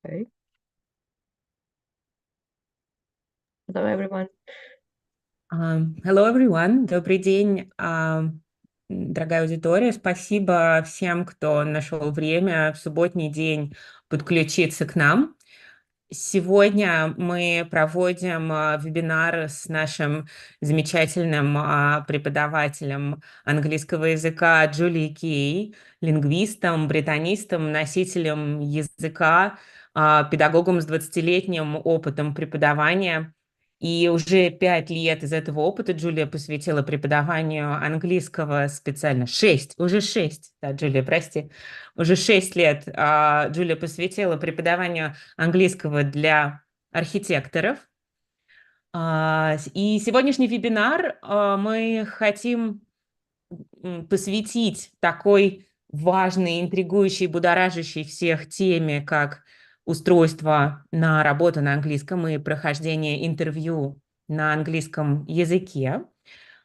Okay. Hello, everyone. Hello, everyone. Добрый день, дорогая аудитория. Спасибо всем, кто нашел время в субботний день подключиться к нам. Сегодня мы проводим вебинар с нашим замечательным преподавателем английского языка Джулией Кей, лингвистом, британистом, носителем языка, педагогом с 20-летним опытом преподавания. И уже 5 лет из этого опыта Джулия посвятила преподаванию английского специально. 6, уже 6, да, Джулия, прости. Уже 6 лет Джулия посвятила преподаванию английского для архитекторов. И сегодняшний вебинар мы хотим посвятить такой важной, интригующей, будоражащей всех теме, как устройство на работу на английском и прохождение интервью на английском языке.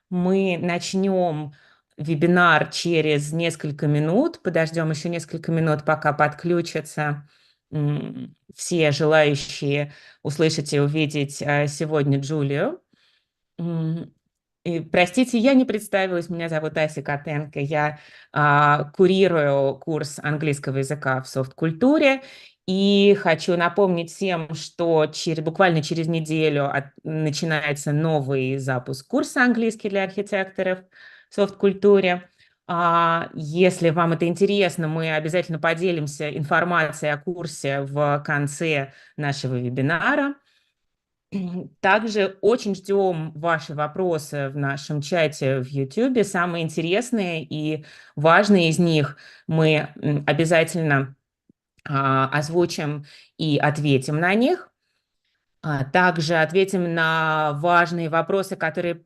Мы начнем вебинар через несколько минут, подождем еще несколько минут, пока подключатся все желающие услышать и увидеть сегодня Джулию. И, простите, я не представилась, меня зовут Ася Котенко, я курирую курс английского языка в софт-культуре, и хочу напомнить всем, что буквально через неделю начинается новый запуск курса «Английский для архитекторов» в софт-культуре. Если вам это интересно, мы обязательно поделимся информацией о курсе в конце нашего вебинара. Также очень ждем ваши вопросы в нашем чате в YouTube. Самые интересные и важные из них мы обязательно озвучим и ответим на них. Также ответим на важные вопросы, которые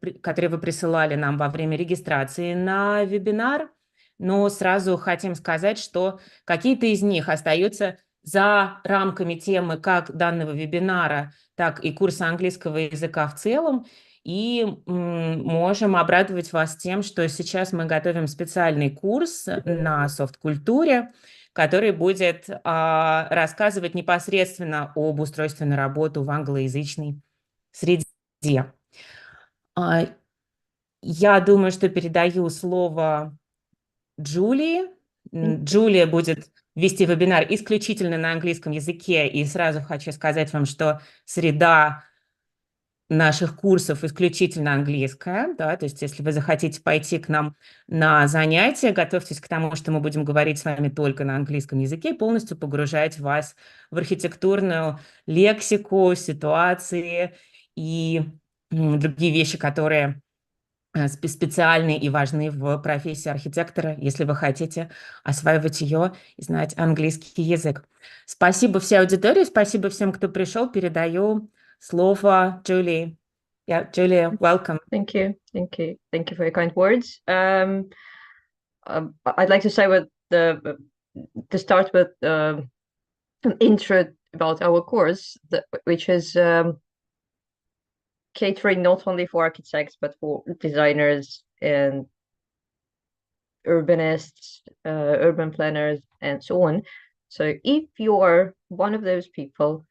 вы присылали нам во время регистрации на вебинар. Но сразу хотим сказать, что какие-то из них остаются за рамками темы как данного вебинара, так и курса английского языка в целом. И можем обрадовать вас тем, что сейчас мы готовим специальный курс на софт-культуре, который будет рассказывать непосредственно об устройстве на работу в англоязычной среде. Я думаю, что передаю слово Джулии. Джулия будет вести вебинар исключительно на английском языке, и сразу хочу сказать вам, что среда наших курсов исключительно английская, да, то есть если вы захотите пойти к нам на занятия, готовьтесь к тому, что мы будем говорить с вами только на английском языке и полностью погружать вас в архитектурную лексику, ситуации и другие вещи, которые специальны и важны в профессии архитектора, если вы хотите осваивать ее и знать английский язык. Спасибо всей аудитории, спасибо всем, кто пришел. Передаю слово Джулии. Yeah, Julia, welcome. Thank you. Thank you. Thank you for your kind words. I'd like to say to start with an intro about our course, which is catering not only for architects, but for designers and urbanists, urban planners, and so on. So if you're one of those people,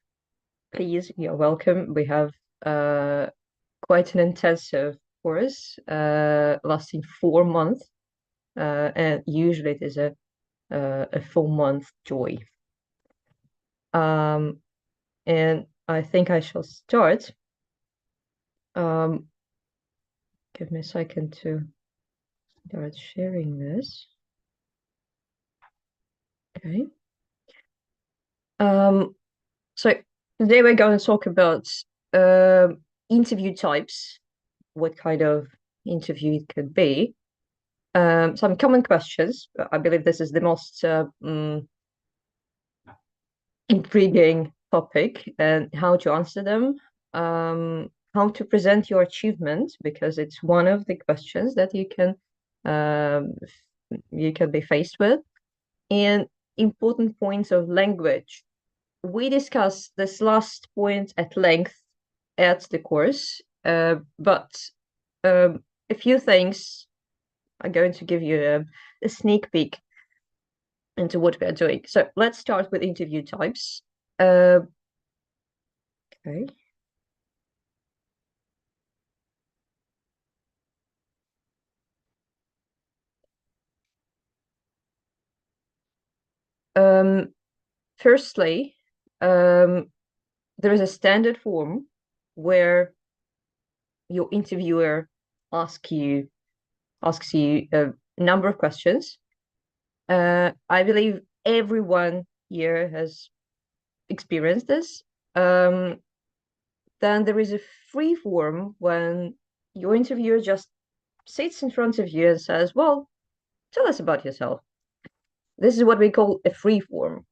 please, you're welcome. We have quite an intensive course lasting 4 months, and usually it is a 4-month joy. And I think I shall start. Give me a second to start sharing this. Okay. So today we're going to talk about interview types, what kind of interview it could be. Some common questions. I believe this is the most intriguing topic, and how to answer them. How to present your achievement, because it's one of the questions that you can be faced with. And important points of language. We discussed this last point at length at the course, but a few things I'm going to give you a sneak peek into what we are doing. So let's start with interview types. Okay. Firstly, there is a standard form where your interviewer asks you a number of questions. I believe everyone here has experienced this. Then there is a free form when your interviewer just sits in front of you and says, well, tell us about yourself. This is what we call a free form.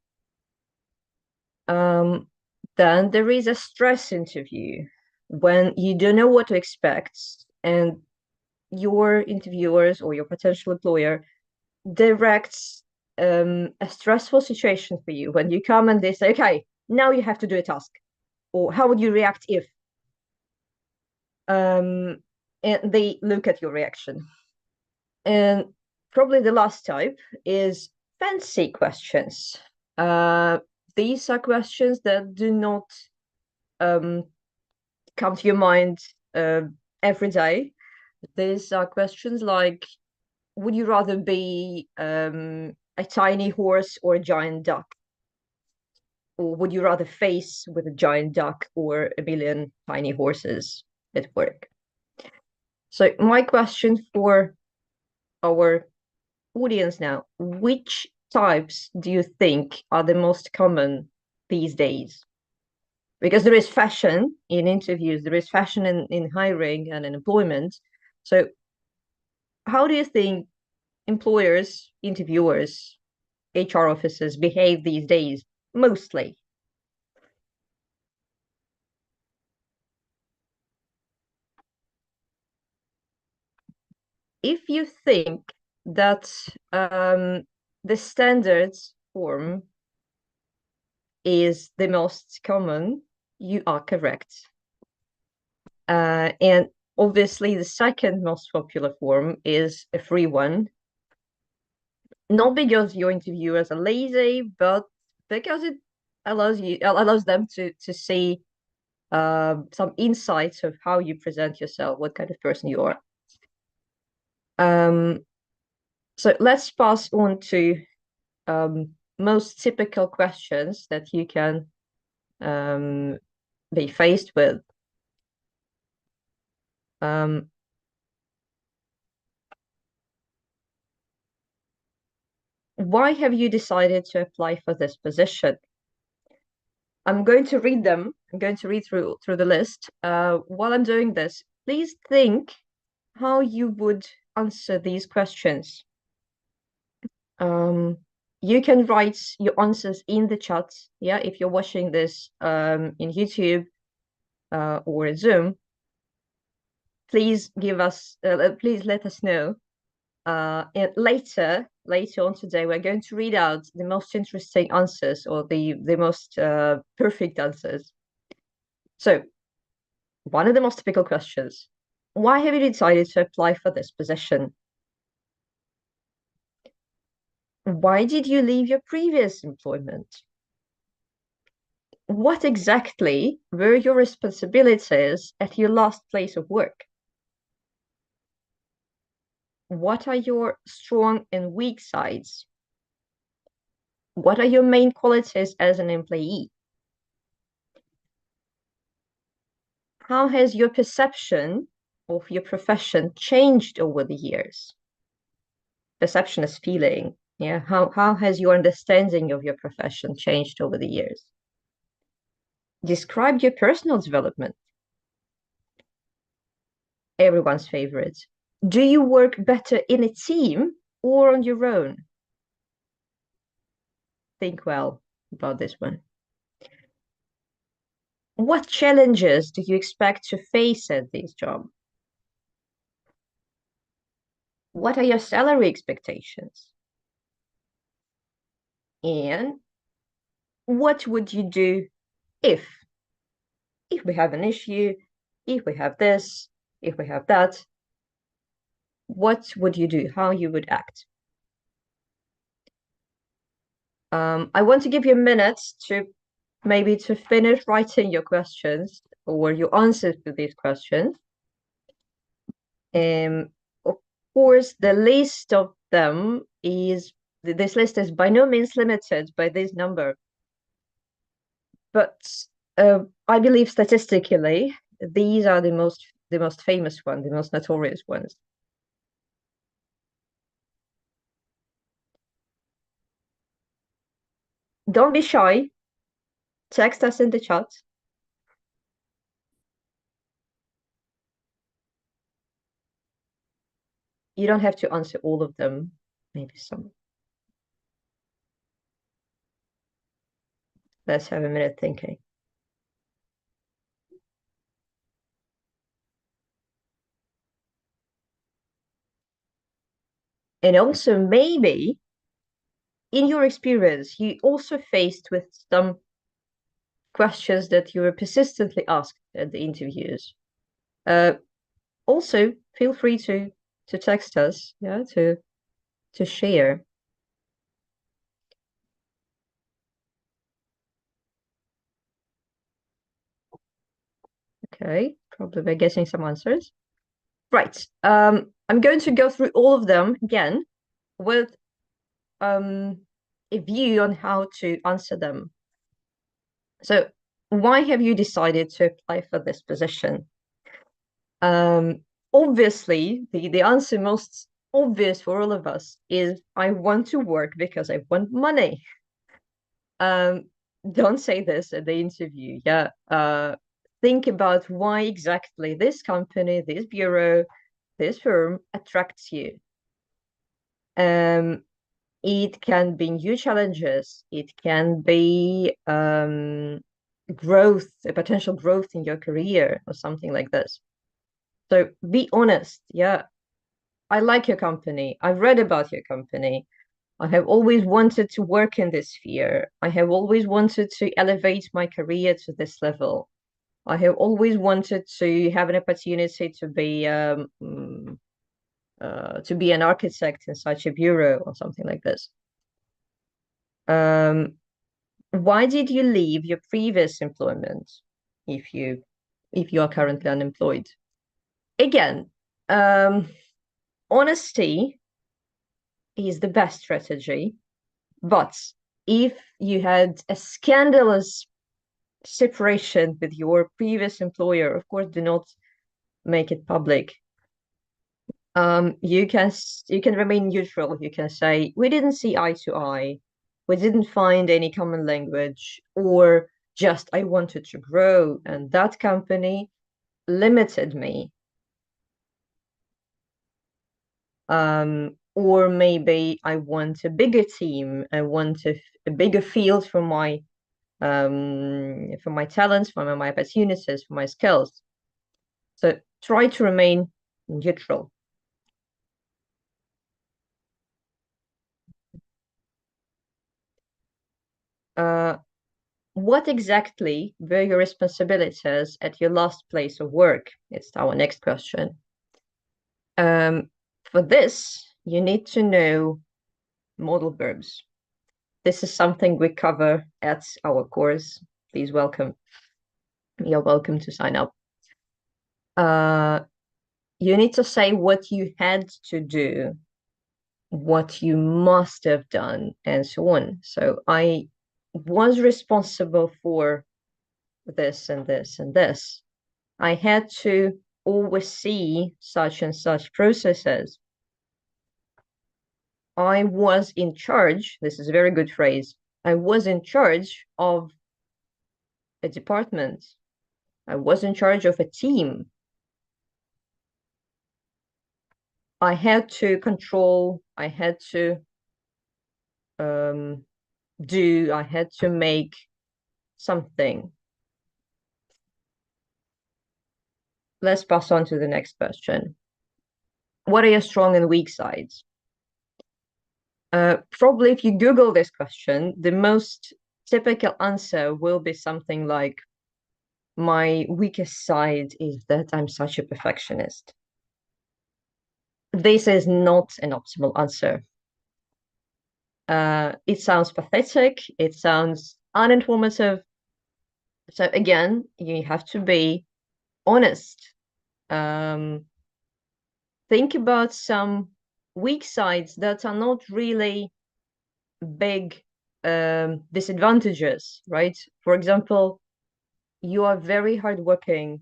Then there is a stress interview when you don't know what to expect and your interviewers or your potential employer directs a stressful situation for you when you come and they say, okay, now you have to do a task, or how would you react if? And they look at your reaction. And probably the last type is fancy questions. These are questions that do not come to your mind every day. These are questions like, would you rather be a tiny horse or a giant duck? Or would you rather face with a giant duck or a million tiny horses at work? So my question for our audience now, which types do you think are the most common these days? Because there is fashion in interviews, there is fashion in hiring and in employment. So how do you think employers, interviewers, HR officers behave these days, mostly? If you think that the standard form is the most common, you are correct. And obviously the second most popular form is a free one. Not because your interviewers are lazy, but because it allows them to see some insights of how you present yourself, what kind of person you are. So let's pass on to most typical questions that you can be faced with. Why have you decided to apply for this position? I'm going to read them. I'm going to read through the list. While I'm doing this, please think how you would answer these questions. You can write your answers in the chat. Yeah, if you're watching this in YouTube or in Zoom, please please let us know. And later on today, we're going to read out the most interesting answers or the most perfect answers. So, one of the most typical questions: why have you decided to apply for this position? Why did you leave your previous employment? What exactly were your responsibilities at your last place of work? What are your strong and weak sides? What are your main qualities as an employee? How has your perception of your profession changed over the years? Perception is feeling. Yeah. How has your understanding of your profession changed over the years? Describe your personal development. Everyone's favorite. Do you work better in a team or on your own? Think well about this one. What challenges do you expect to face at this job? What are your salary expectations? And what would you do if we have an issue, if we have this, if we have that? What would you do? How you would act? I want to give you a minute to maybe to finish writing your questions or your answers to these questions. Of course, the list of them is, this list is by no means limited by this number. But I believe statistically, these are the most famous ones, the most notorious ones. Don't be shy. Text us in the chat. You don't have to answer all of them, maybe some. Let's have a minute thinking. And also maybe in your experience, you also faced with some questions that you were persistently asked at the interviews. Also, feel free to text us, yeah, to share. Okay, probably by getting some answers. Right. I'm going to go through all of them again with a view on how to answer them. So, why have you decided to apply for this position? Obviously, the answer most obvious for all of us is I want to work because I want money. Don't say this at the interview. Yeah. Think about why exactly this company, this bureau, this firm attracts you. It can be new challenges. It can be growth, a potential growth in your career or something like this. So be honest. Yeah, I like your company. I've read about your company. I have always wanted to work in this sphere. I have always wanted to elevate my career to this level. I have always wanted to have an opportunity to be an architect in such a bureau or something like this. Why did you leave your previous employment if you are currently unemployed? Again, honesty is the best strategy, but if you had a scandalous separation with your previous employer, of course, do not make it public. You can remain neutral. You can say, we didn't see eye to eye. We didn't find any common language, or just I wanted to grow and that company limited me. Or maybe I want a bigger team. I want a bigger field for my talents, for my opportunities, for my skills. So try to remain neutral. What exactly were your responsibilities at your last place of work? It's our next question. For this, you need to know modal verbs. This is something we cover at our course. Please welcome. You're welcome to sign up. You need to say what you had to do, what you must have done, and so on. So I was responsible for this and this and this. I had to oversee such and such processes. I was in charge, this is a very good phrase, I was in charge of a department. I was in charge of a team. I had to control, I had to I had to make something. Let's pass on to the next question. What are your strong and weak sides? Probably if you Google this question, the most typical answer will be something like, my weakest side is that I'm such a perfectionist. This is not an optimal answer. It sounds pathetic, it sounds uninformative, So again, you have to be honest. Think about some weak sides that are not really big disadvantages, right? For example, you are very hardworking,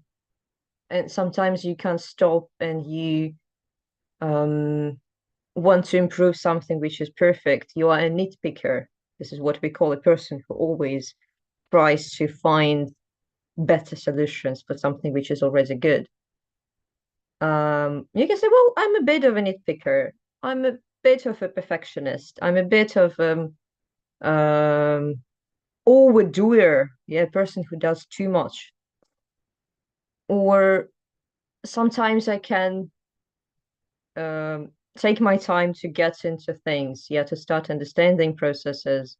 and sometimes you can't stop and you want to improve something which is perfect. You are a nitpicker. This is what we call a person who always tries to find better solutions for something which is already good. You can say, well, I'm a bit of a nitpicker. I'm a bit of a perfectionist. I'm a bit of overdoer, yeah, a person who does too much. Or sometimes I can take my time to get into things, yeah, to start understanding processes.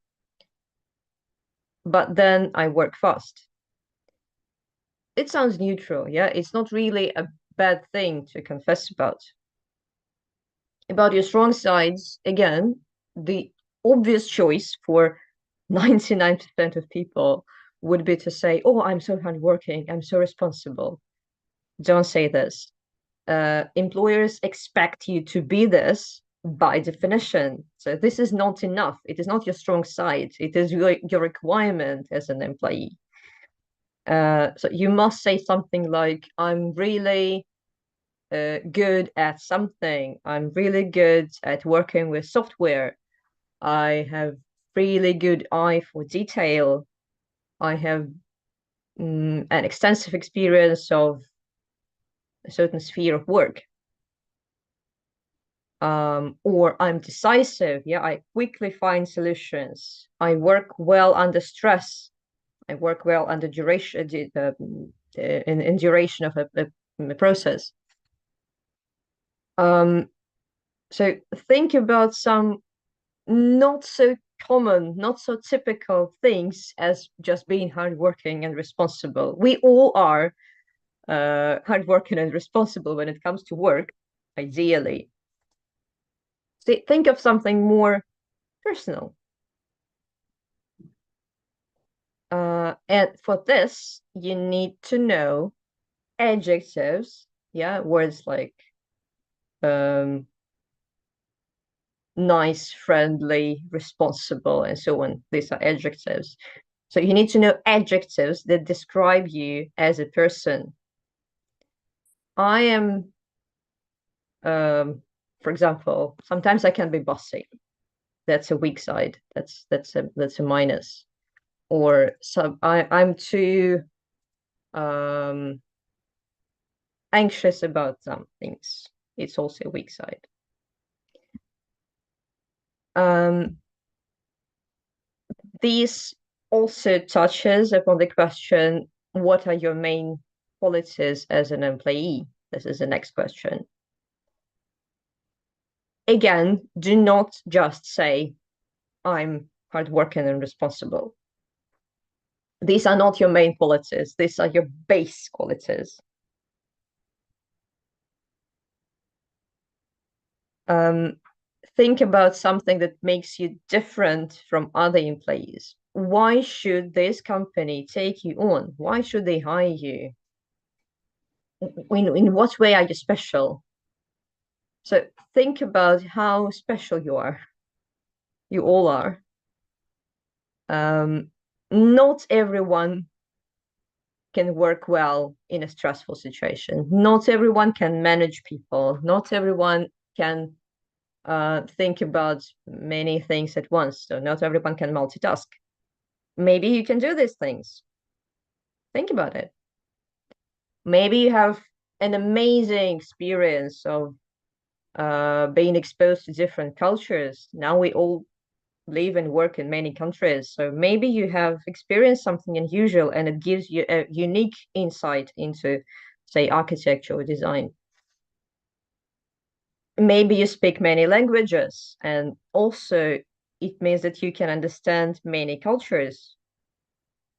But then I work fast. It sounds neutral, yeah. It's not really a bad thing to confess about. About your strong sides, again, the obvious choice for 99% of people would be to say, oh, I'm so hardworking, I'm so responsible. Don't say this. Employers expect you to be this by definition. So this is not enough. It is not your strong side. It is your requirement as an employee. So you must say something like, I'm really good at something. I'm really good at working with software. I have really good eye for detail. I have an extensive experience of a certain sphere of work. Or I'm decisive. Yeah, I quickly find solutions. I work well under stress. I work well under duration, in duration of a process. So think about some not so common, not so typical things as just being hardworking and responsible. We all are hardworking and responsible when it comes to work, ideally. So think of something more personal. And for this, you need to know adjectives, yeah, words like nice, friendly, responsible, and so on. These are adjectives. So you need to know adjectives that describe you as a person. I am, for example, sometimes I can be bossy. That's a weak side. That's a minus. Or I'm too anxious about some things. It's also a weak side. This also touches upon the question, what are your main qualities as an employee? This is the next question. Again, do not just say, I'm hardworking and responsible. These are not your main qualities. These are your base qualities. Think about something that makes you different from other employees. Why should this company take you on? Why should they hire you? In what way are you special? So think about how special you are. You all are. Not everyone can work well in a stressful situation. Not everyone can manage people. Not everyone can think about many things at once. So not everyone can multitask. Maybe you can do these things. Think about it. Maybe you have an amazing experience of being exposed to different cultures. Now we all live and work in many countries. So maybe you have experienced something unusual and it gives you a unique insight into, say, architecture or design. Maybe you speak many languages, and also it means that you can understand many cultures.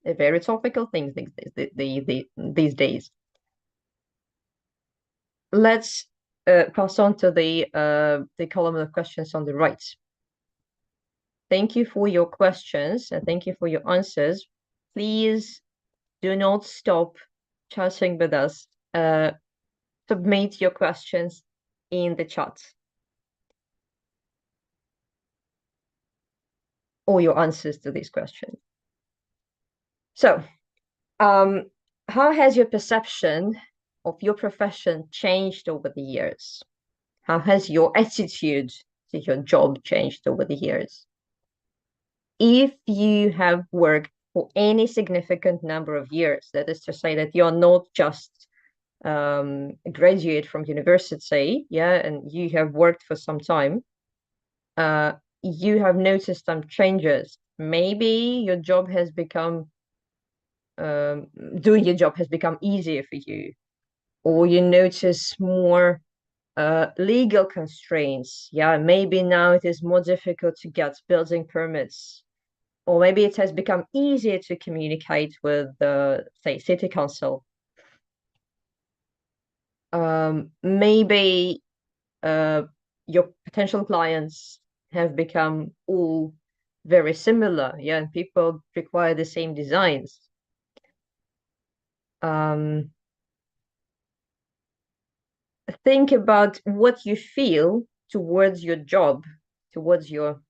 A very topical thing these days. Let's pass on to the column of questions on the right. Thank you for your questions and thank you for your answers. Please do not stop chatting with us. Submit your questions in the chat. Or your answers to these questions. So, how has your perception of your profession changed over the years? How has your attitude to your job changed over the years? If you have worked for any significant number of years, that is to say that you're not just a graduate from university, and you have worked for some time, you have noticed some changes. Maybe your job has become, doing your job has become easier for you, or you notice more legal constraints. Maybe now it is more difficult to get building permits, or maybe it has become easier to communicate with the, say, city council. Maybe your potential clients have become all very similar, and people require the same designs. Think about what you feel towards your job, towards your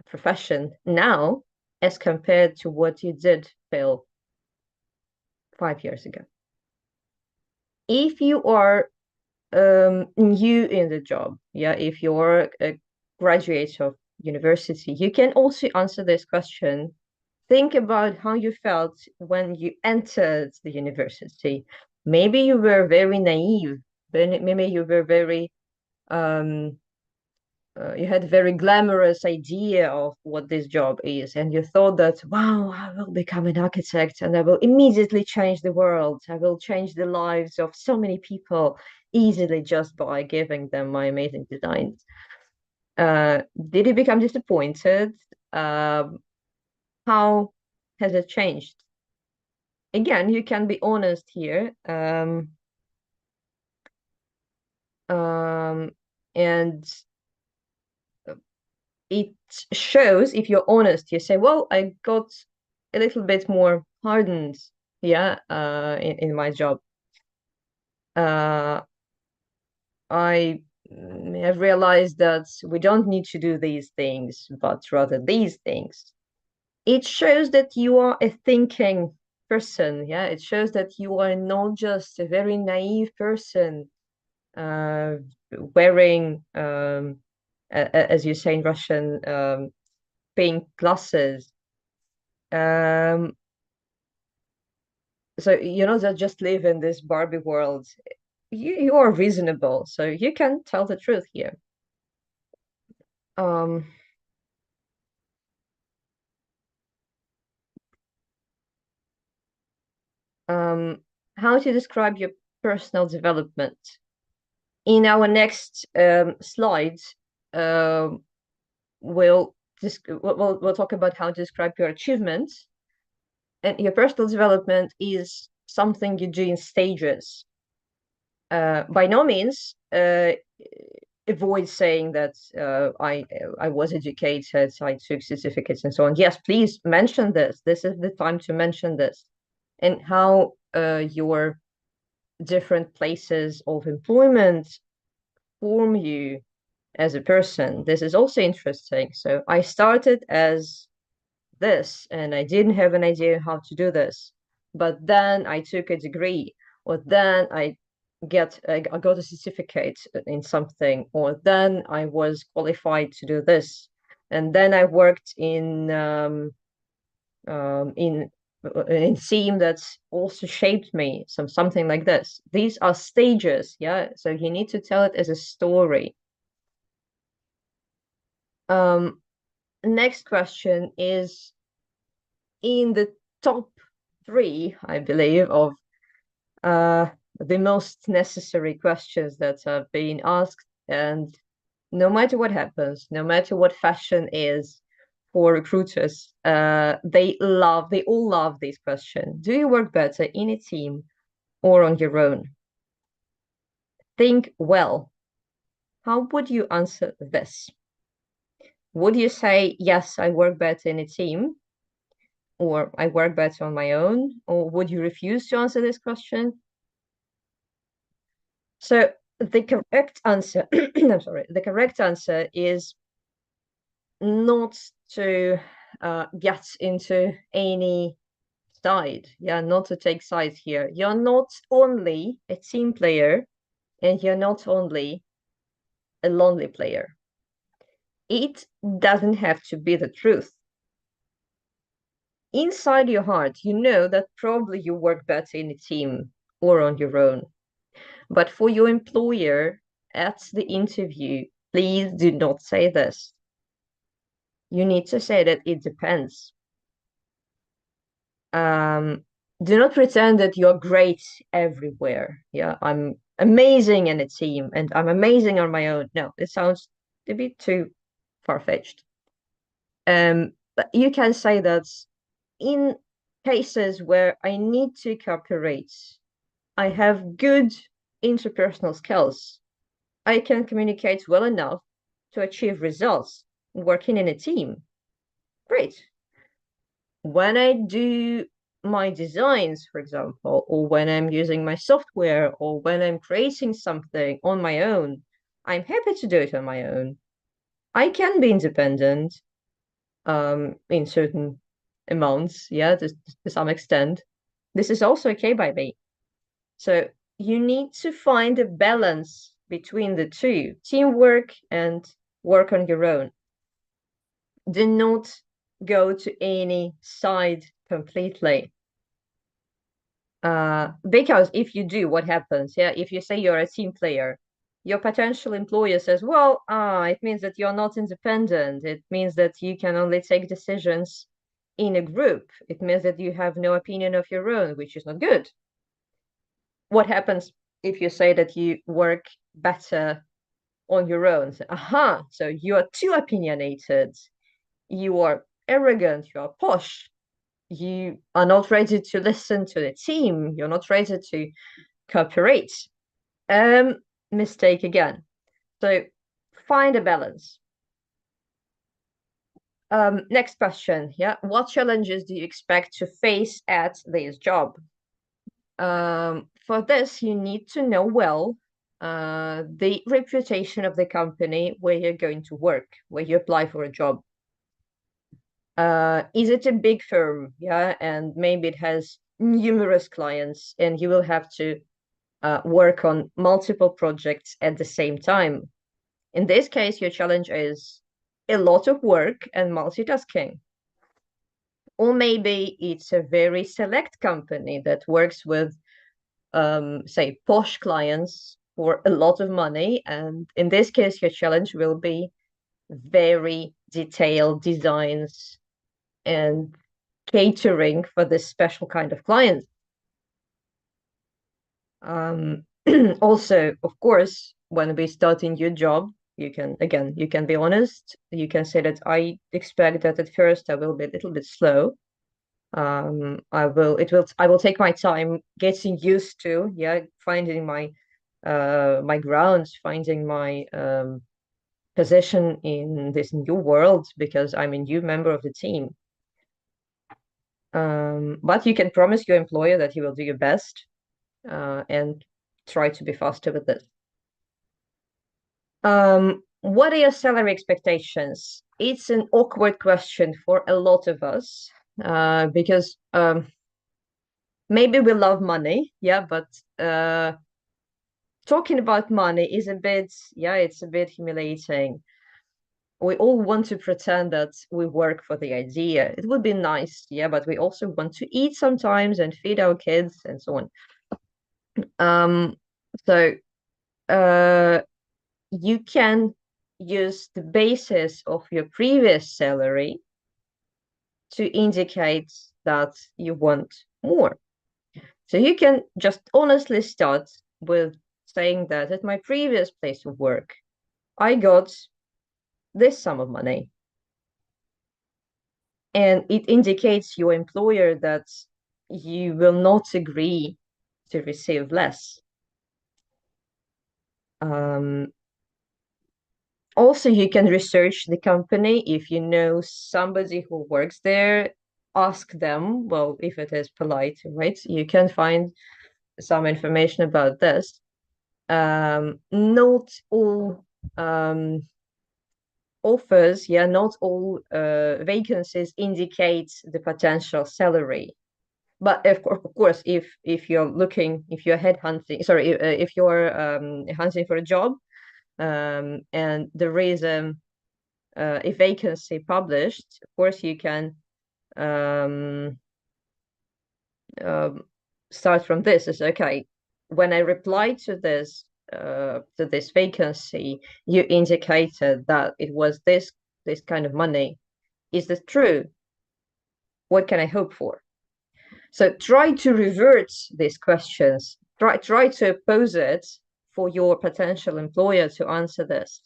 profession now, as compared to what you did feel 5 years ago. If you are new in the job, if you're a graduate of university, you can also answer this question. Think about how you felt when you entered the university. Maybe you were very naive. Maybe you were very, you had a very glamorous idea of what this job is, and you thought that, wow, I will become an architect and I will immediately change the world. I will change the lives of so many people easily just by giving them my amazing designs. Did you become disappointed? How has it changed? Again, you can be honest here. And it shows, if you're honest, you say, well, I got a little bit more hardened, in my job. I have realized that we don't need to do these things, but rather these things. It shows that you are a thinking person, it shows that you are not just a very naive person wearing, as you say in Russian, pink glasses. So you know that just live in this Barbie world. You are reasonable, so you can tell the truth here. How to describe your personal development? In our next slides, we'll talk about how to describe your achievements. And your personal development is something you do in stages. By no means avoid saying that I was educated, I took certificates and so on. Yes, please mention this. This is the time to mention this. And how your different places of employment form you as a person. This is also interesting. So I started as this, and I didn't have an idea how to do this. But then I took a degree, or then I got a certificate in something, or then I was qualified to do this. And then I worked in team that also shaped me, something like this. These are stages, so you need to tell it as a story. Next question is in the top 3, I believe, of the most necessary questions that are being asked. And no matter what happens, no matter what fashion is for recruiters, they all love this question. Do you work better in a team or on your own? Think well. How would you answer this? Would you say, yes, I work better in a team? or I work better on my own? Or would you refuse to answer this question? So the correct answer, I'm sorry, the correct answer is not to get into any side. Yeah, not to take sides here. You're not only a team player, and you're not only a lonely player. It doesn't have to be the truth. Inside your heart, you know that probably you work better in a team or on your own. But for your employer at the interview, please do not say this. You need to say that it depends. Do not pretend that you're great everywhere. Yeah, I'm amazing in a team and I'm amazing on my own. No, it sounds a bit too far-fetched. But you can say that in cases where I need to cooperate, I have good interpersonal skills. I can communicate well enough to achieve results working in a team. Great. When I do my designs, for example, or when I'm using my software, or when I'm creating something on my own, I'm happy to do it on my own. I can be independent in certain amounts, yeah, to some extent. This is also okay by me. So you need to find a balance between the two, teamwork and work on your own. Do not go to any side completely. Because if you do, what happens? Yeah, if you say you're a team player, your potential employer says, well, it means that you're not independent. It means that you can only take decisions in a group. It means that you have no opinion of your own, which is not good. What happens if you say that you work better on your own? So, so you are too opinionated. You are arrogant. You are posh. You are not ready to listen to the team. You're not ready to cooperate. Mistake again. So find a balance. Next question. Yeah, what challenges do you expect to face at this job? For this, you need to know well the reputation of the company where you're going to work, where you apply for a job. Is it a big firm? Yeah, and maybe it has numerous clients, and you will have to work on multiple projects at the same time. In this case, your challenge is a lot of work and multitasking. Or maybe it's a very select company that works with, say, posh clients for a lot of money. And in this case, your challenge will be very detailed designs and catering for this special kind of clients. Also, of course, when we start a new job, you can be honest. You can say that I expect that at first I will be a little bit slow. I will take my time getting used to, finding my my grounds, finding my position in this new world, because I'm a new member of the team. But you can promise your employer that you will do your best and try to be faster with this. What are your salary expectations? It's an awkward question for a lot of us because maybe we love money, but talking about money is a bit, it's a bit humiliating. We all want to pretend that we work for the idea. It would be nice, but we also want to eat sometimes and feed our kids and so on. So you can use the basis of your previous salary to indicate that you want more. So you can just honestly start with saying that at my previous place of work, I got this sum of money. And it indicates your employer that you will not agree to receive less. Also, you can research the company if you know somebody who works there. ask them, well, if it is polite, right? You can find some information about this. Not all offers, not all vacancies indicate the potential salary. But of course, if you're looking, if you're headhunting, sorry, if you're hunting for a job, and there is a vacancy published, of course you can start from this. It's okay. When I replied to this vacancy, you indicated that it was this kind of money. Is this true? What can I hope for? So try to revert these questions. Try to pose it for your potential employer to answer this.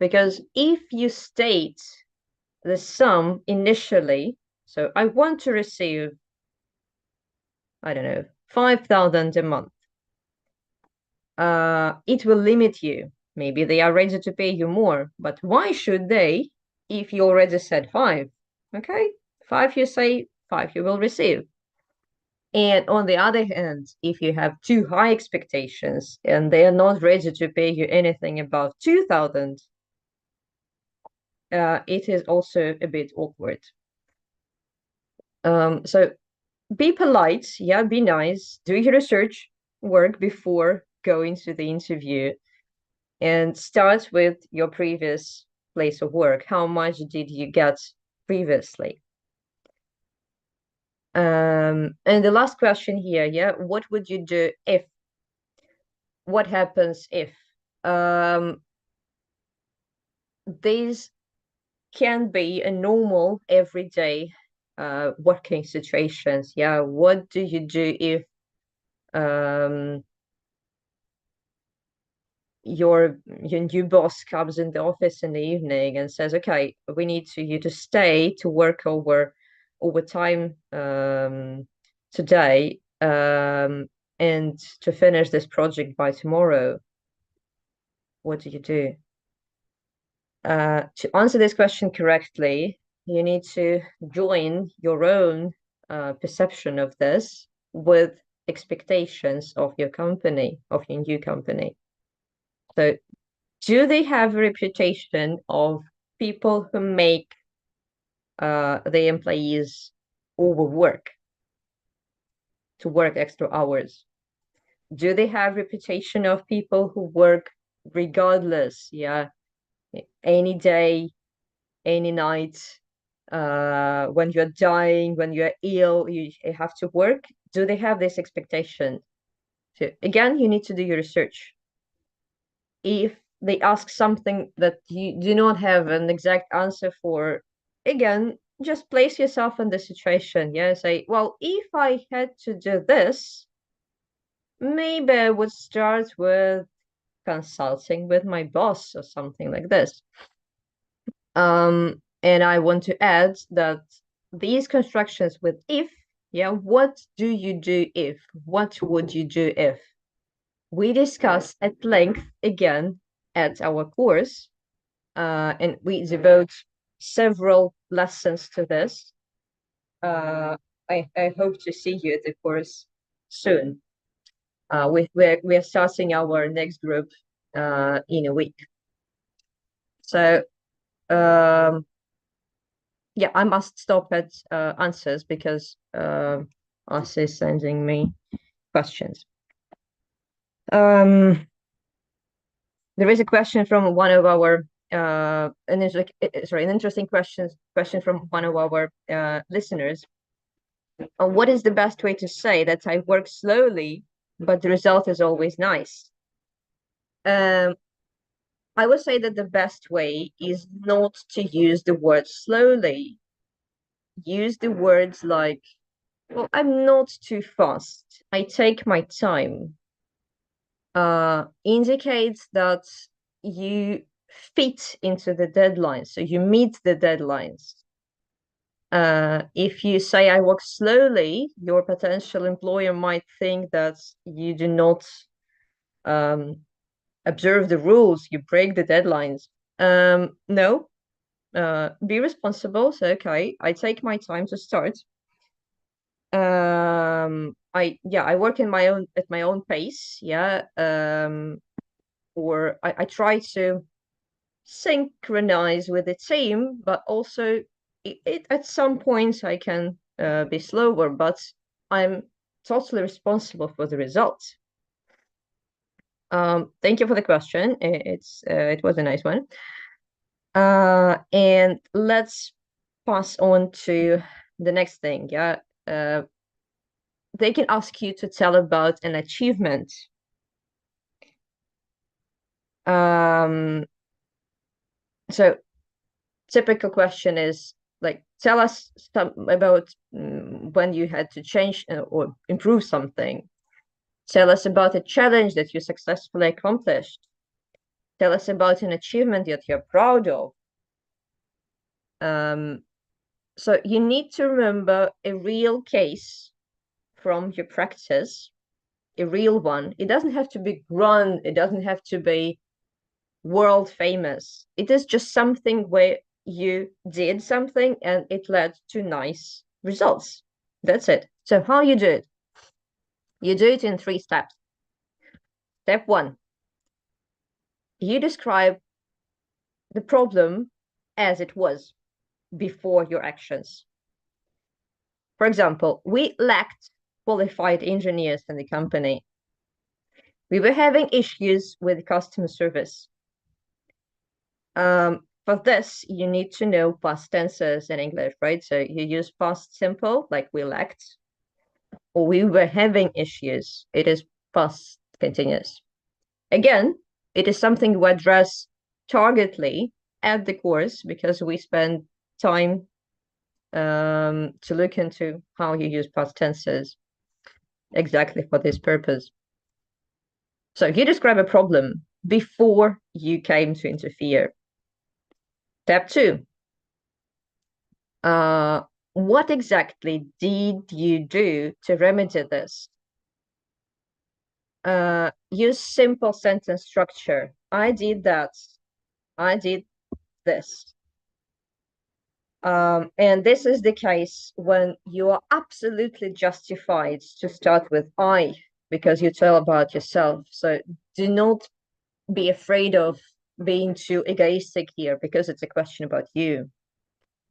Because if you state the sum initially, so I want to receive, I don't know, 5,000 a month, it will limit you. Maybe they are ready to pay you more, but why should they if you already said 5? Okay, 5 you say, 5 you will receive. And on the other hand, if you have too high expectations and they are not ready to pay you anything above 2,000, it is also a bit awkward. So be polite, be nice, do your research work before going to the interview, and start with your previous place of work. How much did you get previously? And the last question here, what would you do if? What happens if? These can be a normal everyday working situations. What do you do if your new boss comes in the office in the evening and says, okay, we need you to stay to work overtime today and to finish this project by tomorrow? What do you do? To answer this question correctly, you need to join your own perception of this with expectations of your company, of your new company. So do they have a reputation of people who make the employees overwork, to work extra hours? Do they have reputation of people who work regardless, any day, any night, when you're dying, when you're ill, you have to work? Do they have this expectation? So again, you need to do your research. If they ask something that you do not have an exact answer for, again, just place yourself in the situation. Say, well, if I had to do this, maybe I would start with consulting with my boss or something like this. And I want to add that these constructions with if, what do you do if? What would you do if? We discuss at length again at our course, and we devote several lessons to this. I hope to see you at the course soon. We're starting our next group in a week. So I must stop at answers because Asa is sending me questions. There is a question from one of our an interesting question from one of our listeners. What is the best way to say that I work slowly, but the result is always nice? I would say that the best way is not to use the word slowly. Use the words like, well, I'm not too fast, I take my time. Indicates that you fit into the deadlines, so you meet the deadlines. If you say I work slowly, your potential employer might think that you do not observe the rules, you break the deadlines. No, be responsible. So, okay, I take my time to start. I work at my own pace. Yeah. Or I try to synchronize with the team, but also at some points I can be slower, but I'm totally responsible for the results. Thank you for the question. It was a nice one. And let's pass on to the next thing. Yeah. They can ask you to tell about an achievement. So typical question is like, tell us about when you had to change or improve something. Tell us about a challenge that you successfully accomplished. Tell us about an achievement that you're proud of. So you need to remember a real case from your practice, a real one. It doesn't have to be grand. It doesn't have to be world famous. It is just something where you did something and it led to nice results. That's it. So how you do it? You do it in 3 steps. Step 1, you describe the problem as it was before your actions. For example, we lacked qualified engineers in the company. We were having issues with customer service. For this, you need to know past tenses in English, right? So you use past simple, like we lacked, or we were having issues. It is past continuous. Again, it is something we address targetedly at the course because we spend time to look into how you use past tenses exactly for this purpose. So you describe a problem before you came to interfere. Step 2. What exactly did you do to remedy this? Use simple sentence structure. I did that. I did this. And this is the case when you are absolutely justified to start with I, because you tell about yourself. So do not be afraid of being too egoistic here, because it's a question about you.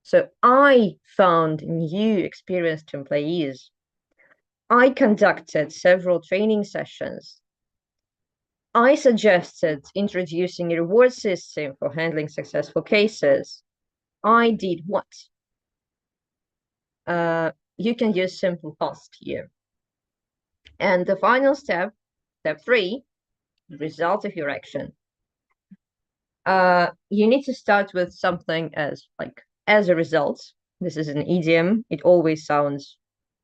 So I found new experienced employees. I conducted several training sessions. I suggested introducing a reward system for handling successful cases. I did what? You can use simple past here. And the final step, step 3, the result of your action. You need to start with something as a result. This is an idiom. It always sounds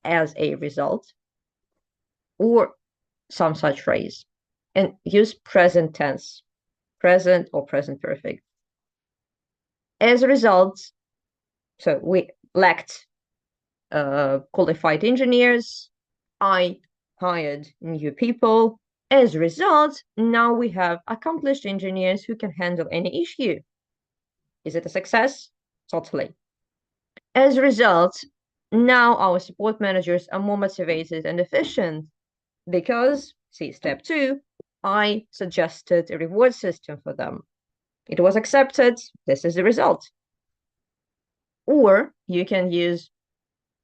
as a result, or some such phrase. And use present tense, present or present perfect. As a result, so we lacked qualified engineers. I hired new people. As a result, now we have accomplished engineers who can handle any issue. Is it a success? Totally. As a result, now our support managers are more motivated and efficient because, see, step 2, I suggested a reward system for them. It was accepted. This is the result. Or you can use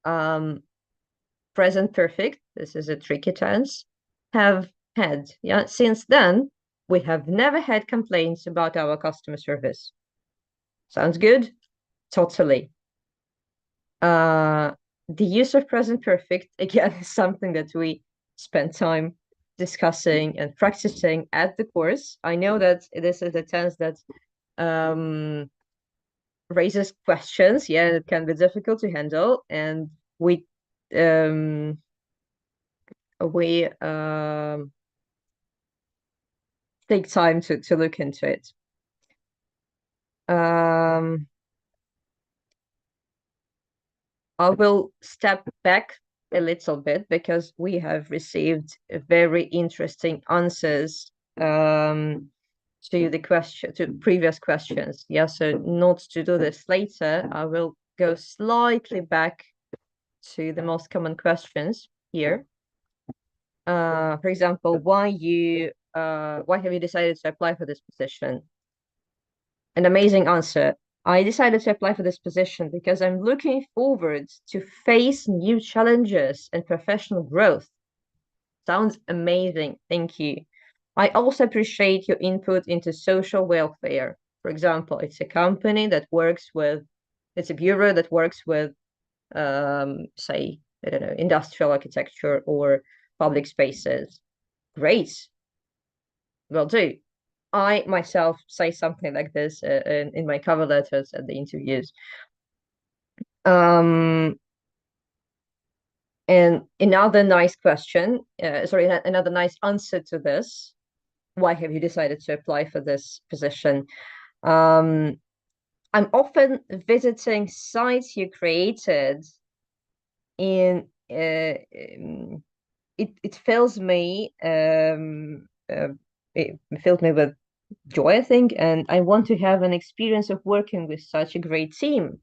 present perfect. This is a tricky tense. Have had. Yeah. Since then, we have never had complaints about our customer service. Sounds good? Totally. The use of present perfect, again, is something that we spend time discussing and practicing at the course. I know that this is a tense that raises questions. Yeah, it can be difficult to handle, and we take time to look into it. I will step back a little bit because we have received very interesting answers to the question, to previous questions. Yeah, so not to do this later, I will go slightly back to the most common questions here. For example, why have you decided to apply for this position? An amazing answer. I decided to apply for this position because I'm looking forward to face new challenges and professional growth. Sounds amazing. Thank you. I also appreciate your input into social welfare. For example, it's a company that works with, it's a bureau that works with, say, I don't know, industrial architecture or public spaces. Great. Will do. I myself say something like this in my cover letters at the interviews. And another nice question, another nice answer to this. Why have you decided to apply for this position? I'm often visiting sites you created it fills me it filled me with joy, I think, and I want to have an experience of working with such a great team.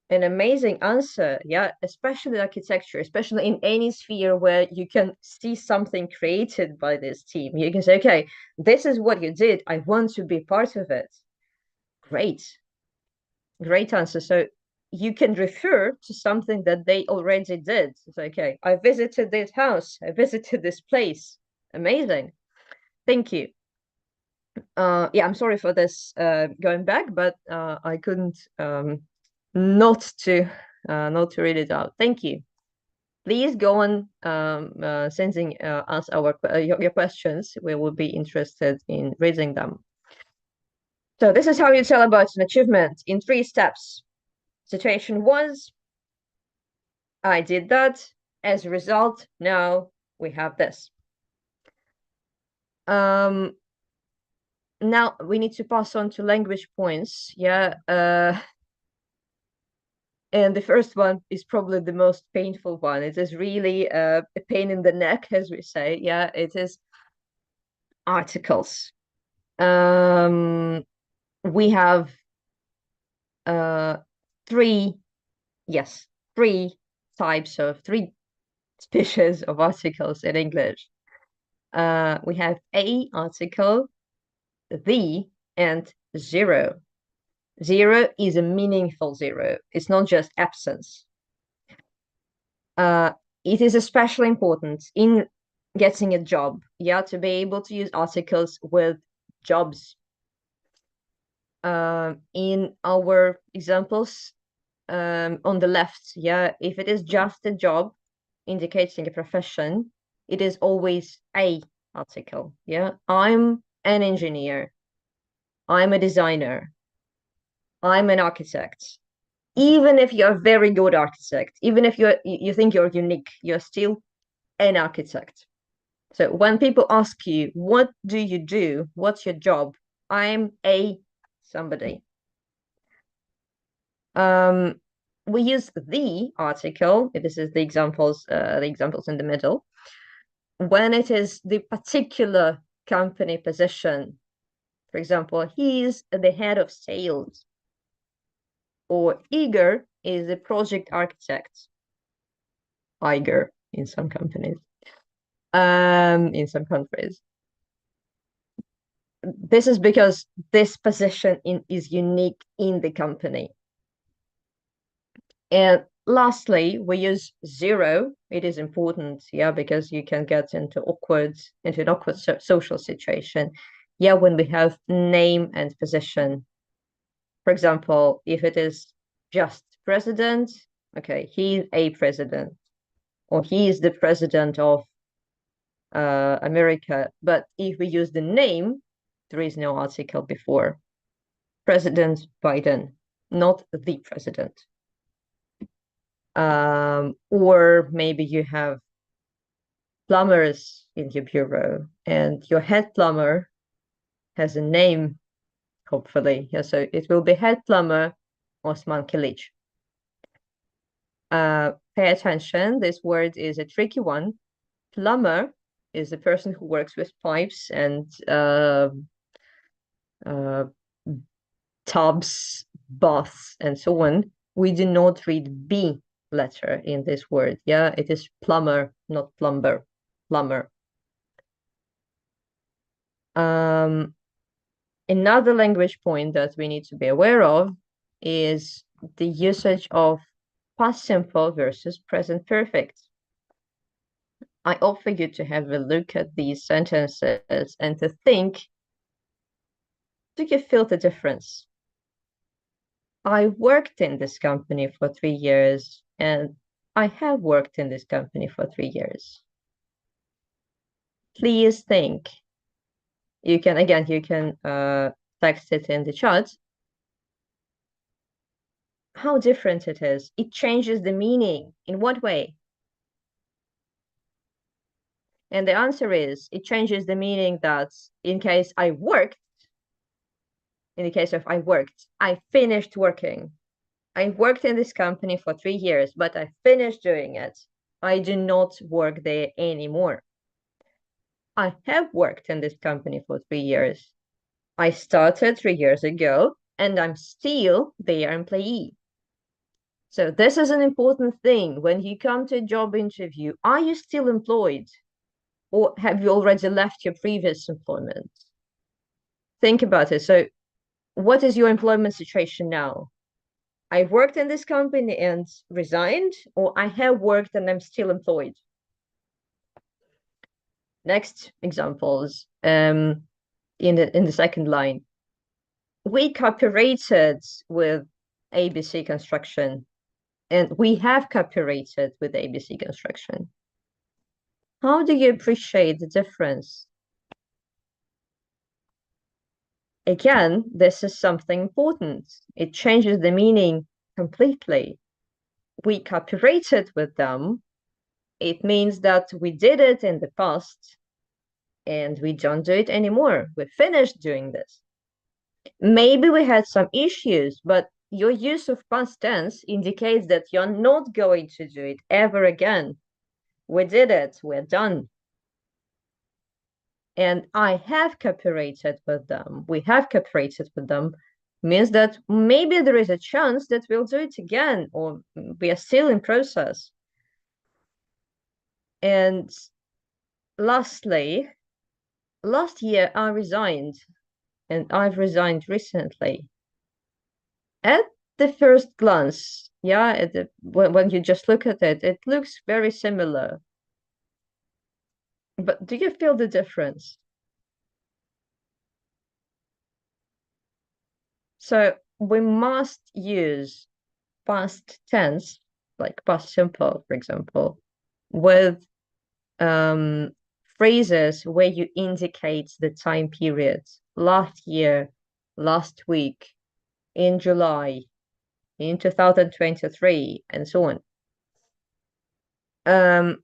An amazing answer. Yeah, especially architecture, especially in any sphere where you can see something created by this team. You can say, okay, this is what you did. I want to be part of it. Great. Great answer. So you can refer to something that they already did. It's okay, I visited this house. I visited this place. Amazing. Thank you. Yeah, I'm sorry for this going back, but I couldn't not to read it out. Thank you. Please go on sending us your questions. We will be interested in reading them. So this is how you tell about an achievement in 3 steps. Situation was, I did that. As a result, now we have this. Now we need to pass on to language points. Yeah. And the first one is probably the most painful one. It is really a pain in the neck, as we say. Yeah, it is articles. We have 3 species of articles in English. We have a article, the, and zero. Zero is a meaningful zero. It's not just absence. It is especially important in getting a job, yeah, to be able to use articles with jobs. In our examples on the left, yeah, if it is just a job indicating a profession, it is always a article. Yeah, I'm an engineer, I'm a designer, I'm an architect. Even if you're a very good architect, even if you think you're unique, you're still an architect. So when people ask you, what do you do? What's your job? I'm a somebody. We use the article. This is the examples in the middle. When it is the particular company position, for example, he's the head of sales, or Igor is the project architect. Igor in some companies, in some countries. This is because this position is unique in the company. And lastly, we use zero. It is important, yeah, because you can get into an awkward social situation, yeah, when we have name and position. For example, if it is just president, okay, he's a president, or he is the president of America. But if we use the name, there is no article before. President Biden, not the president. Or maybe you have plumbers in your bureau, and your head plumber has a name, hopefully. Yeah, so it will be head plumber Osman Kilic. Pay attention, this word is a tricky one. Plumber is the person who works with pipes and tubs, baths, and so on, we do not read B letter in this word. Yeah, it is plumber, not plumber, plumber. Another language point that we need to be aware of is the usage of past simple versus present perfect. I offer you to have a look at these sentences and to think, do you feel the difference? I worked in this company for 3 years, and I have worked in this company for 3 years. Please think. You can text it in the chat. How different it is. It changes the meaning. In what way? And the answer is, it changes the meaning that in case I worked, in the case of I worked, I finished working. I worked in this company for 3 years, but I finished doing it. I do not work there anymore. I have worked in this company for 3 years. I started 3 years ago, and I'm still their employee. So this is an important thing. When you come to a job interview, are you still employed? Or have you already left your previous employment? Think about it. So what is your employment situation now? I worked in this company and resigned, or I have worked and I'm still employed. Next examples, in the second line. We cooperated with ABC Construction, and we have cooperated with ABC Construction. How do you appreciate the difference? Again, this is something important. It changes the meaning completely. We cooperated with them. It means that we did it in the past and we don't do it anymore. We finished doing this. Maybe we had some issues, but your use of past tense indicates that you're not going to do it ever again. We did it, we're done. And I have cooperated with them. We have cooperated with them means that maybe there is a chance that we'll do it again, or we are still in process. And lastly, last year I resigned, and I've resigned recently. At the first glance, yeah, when you just look at it, it looks very similar. But do you feel the difference? So we must use past tense, like past simple, for example, with phrases where you indicate the time period, last year, last week, in July, in 2023, and so on.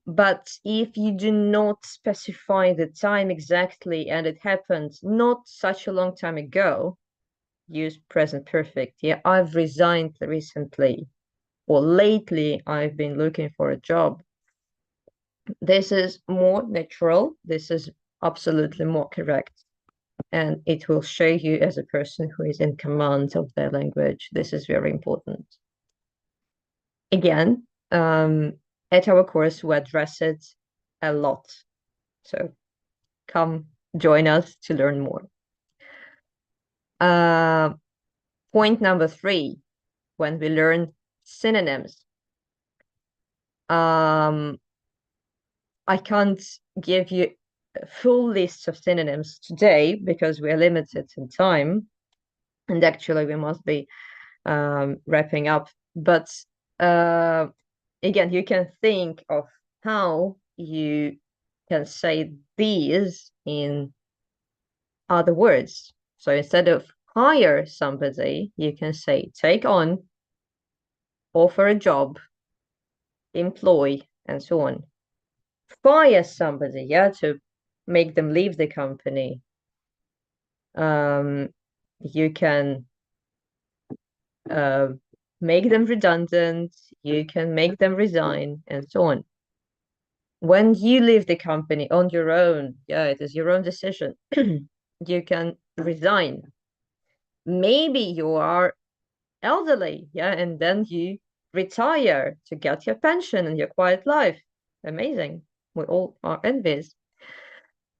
But if you do not specify the time exactly and it happened not such a long time ago, use present perfect. Yeah, I've resigned recently, or lately I've been looking for a job. This is more natural. This is absolutely more correct. And it will show you as a person who is in command of their language. This is very important. Again, at our course, we address it a lot. So come join us to learn more. Point number 3, when we learn synonyms. I can't give you a full list of synonyms today because we are limited in time. And actually, we must be wrapping up. But again, you can think of how you can say these in other words. So instead of hire somebody, you can say take on, offer a job, employ, and so on. Fire somebody, yeah, to make them leave the company. You can make them redundant, you can make them resign, and so on. When you leave the company on your own, yeah, it is your own decision. You can resign. Maybe you are elderly, yeah, and then you retire to get your pension and your quiet life. Amazing. We all are envious.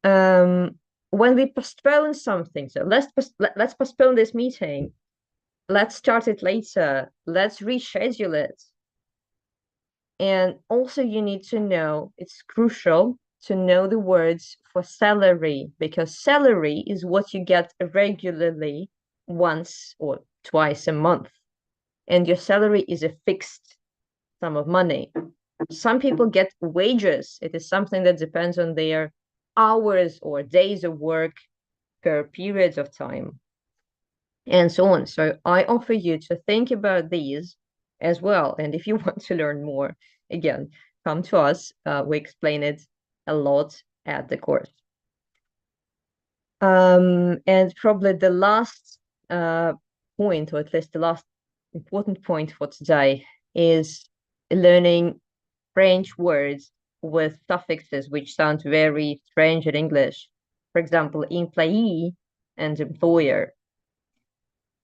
When we postpone something, so let's postpone this meeting. Let's start it later. Let's reschedule it. And also you need to know, it's crucial to know the words for salary, because salary is what you get regularly once or twice a month. And your salary is a fixed sum of money. Some people get wages. It is something that depends on their hours or days of work per periods of time, and so on. So I offer you to think about these as well. And if you want to learn more, again, come to us. We explain it a lot at the course. And probably the last point, or at least the last important point for today, is learning French words with suffixes which sound very strange in English. For example, employee and employer.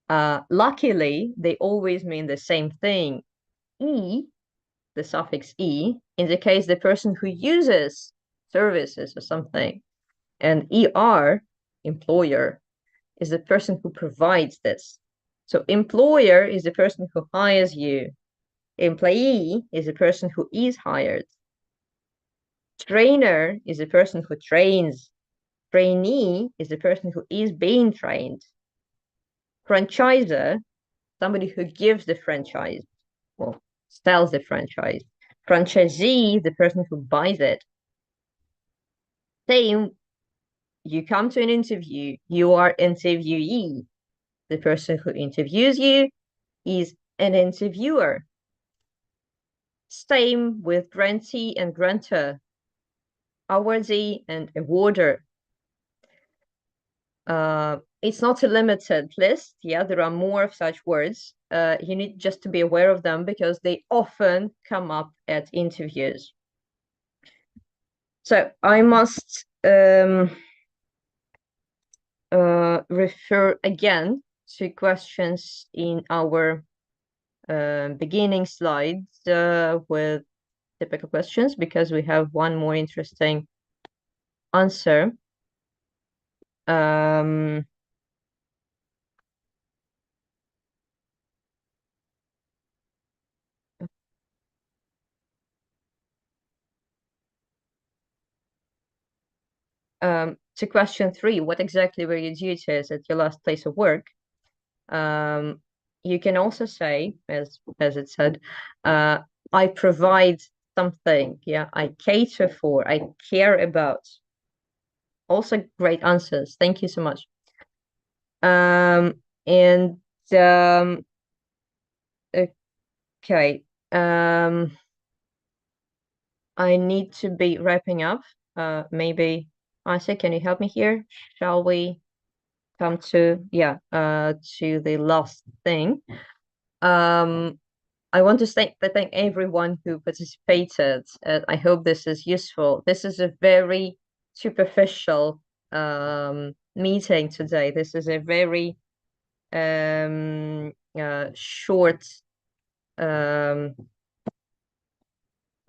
Luckily, they always mean the same thing. E, the suffix E, indicates the person who uses services or something. And ER, employer, is the person who provides this. So employer is the person who hires you. Employee is the person who is hired. Trainer is the person who trains. Trainee is the person who is being trained. Franchisor, somebody who gives the franchise, well, sells the franchise. Franchisee, the person who buys it. Same, you come to an interview, you are interviewee. The person who interviews you is an interviewer. Same with grantee and grantor, awardee and awarder. It's not a limited list. Yeah, there are more of such words. You need just to be aware of them because they often come up at interviews. So I must refer again to questions in our beginning slides with typical questions, because we have one more interesting answer. To question 3, what exactly were your duties at your last place of work? You can also say, as it said, I provide something. Yeah, I cater for, I care about. Also great answers. Thank you so much. Okay. I need to be wrapping up. Maybe Isaac, can you help me here? Shall we come to the last thing? I want to thank everyone who participated. I hope this is useful. This is a very superficial meeting today. This is a very short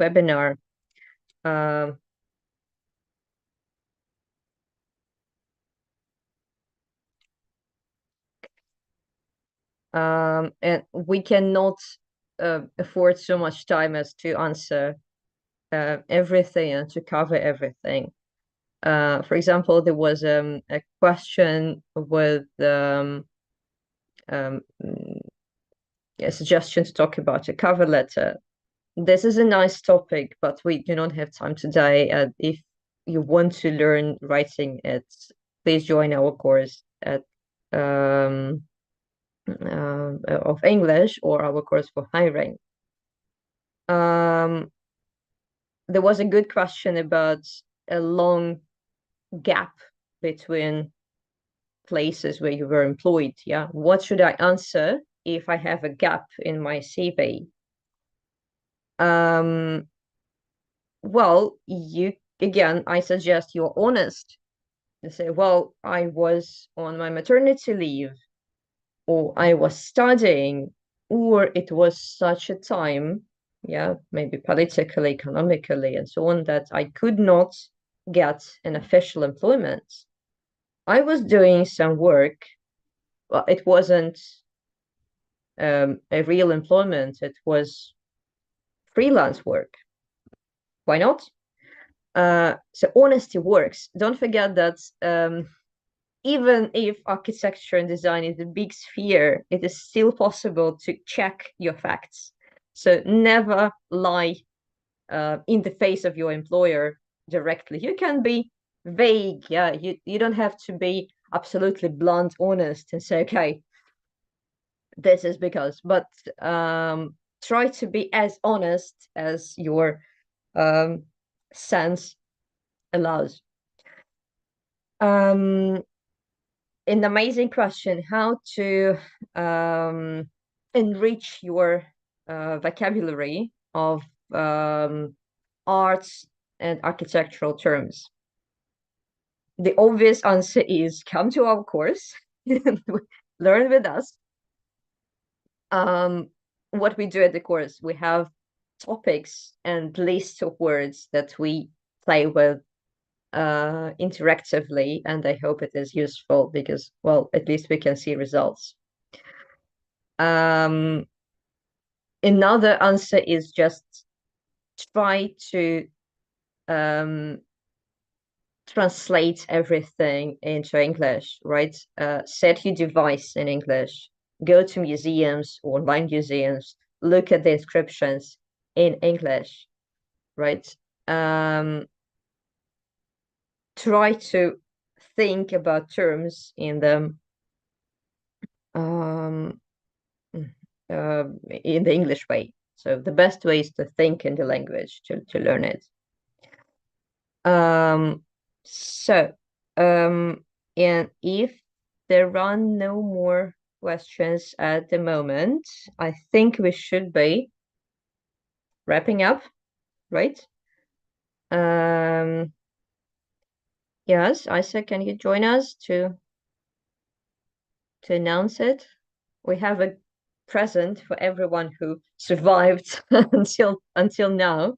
webinar. And we cannot afford so much time as to answer everything and to cover everything. For example, there was a question with a suggestion to talk about a cover letter. This is a nice topic, but we do not have time today. If you want to learn writing it, please join our course at of English, or our course for hiring. There was a good question about a long gap between places where you were employed. Yeah, what should I answer if I have a gap in my CV? Well, I suggest you're honest. You say, well, I was on my maternity leave. or I was studying, or it was such a time, yeah, maybe politically, economically, and so on, that I could not get an official employment. I was doing some work. Well, it wasn't a real employment. It was freelance work. Why not? So honesty works. Don't forget that even if architecture and design is a big sphere, it is still possible to check your facts. So never lie in the face of your employer directly. You can be vague. Yeah, you don't have to be absolutely blunt, honest, and say, okay, this is because, but try to be as honest as your sense allows. An amazing question: how to enrich your vocabulary of arts and architectural terms. The obvious answer is come to our course, learn with us. What we do at the course, we have topics and lists of words that we play with interactively, and I hope it is useful because, well, at least we can see results. Another answer is just try to translate everything into English, right? Set your device in English, go to museums, online museums, look at the inscriptions in English, right? Try to think about terms in them in the English way. So the best way is to think in the language to learn it. And if there are no more questions at the moment, I think we should be wrapping up, right? Yes, Isaac, can you join us to announce it? We have a present for everyone who survived until now.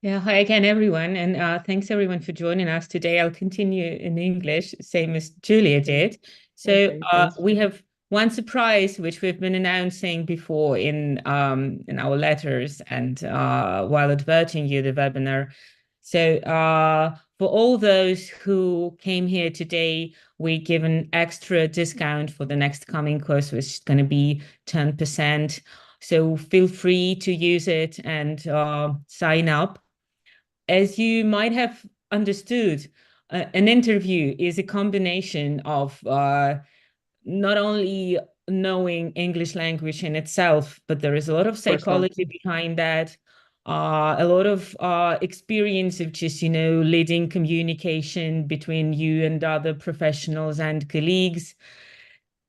Yeah, hi again, everyone, and thanks everyone for joining us today. I'll continue in English, same as Julia did. So Okay, we have one surprise, which we've been announcing before in our letters and while adverting you the webinar. So for all those who came here today, we give an extra discount for the next coming course, which is going to be 10%. So feel free to use it and sign up. As you might have understood, an interview is a combination of not only knowing English language in itself, but there is a lot of psychology behind that, a lot of experience of just, leading communication between you and other professionals and colleagues.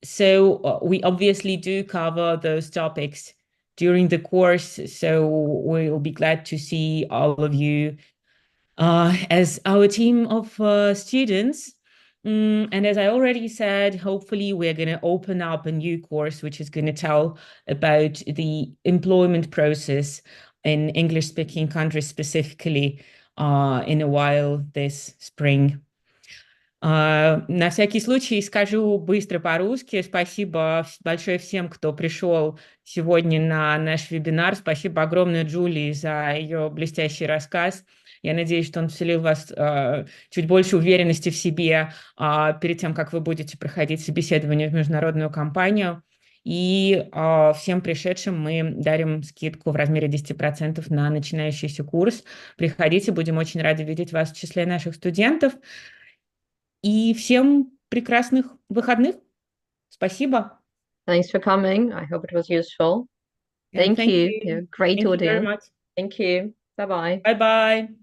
So we obviously do cover those topics during the course. So we'll be glad to see all of you as our team of students. And as I already said, hopefully we're going to open up a new course, which is going to tell about the employment process in English-speaking countries specifically in a while this spring. На всякий случай скажу быстро по-русски. Спасибо большое всем, кто пришел сегодня на наш вебинар. Спасибо огромное Джулии за ее блестящий рассказ. Я надеюсь, что он вселил в вас чуть больше уверенности в себе перед тем, как вы будете проходить собеседование в международную компанию. И всем пришедшим мы дарим скидку в размере 10% на начинающийся курс. Приходите, будем очень рады видеть вас в числе наших студентов. И всем прекрасных выходных. Спасибо. Thanks for coming. I hope it was useful. Thank you. Great audience. Thank you very much. Thank you. Bye-bye. Bye-bye.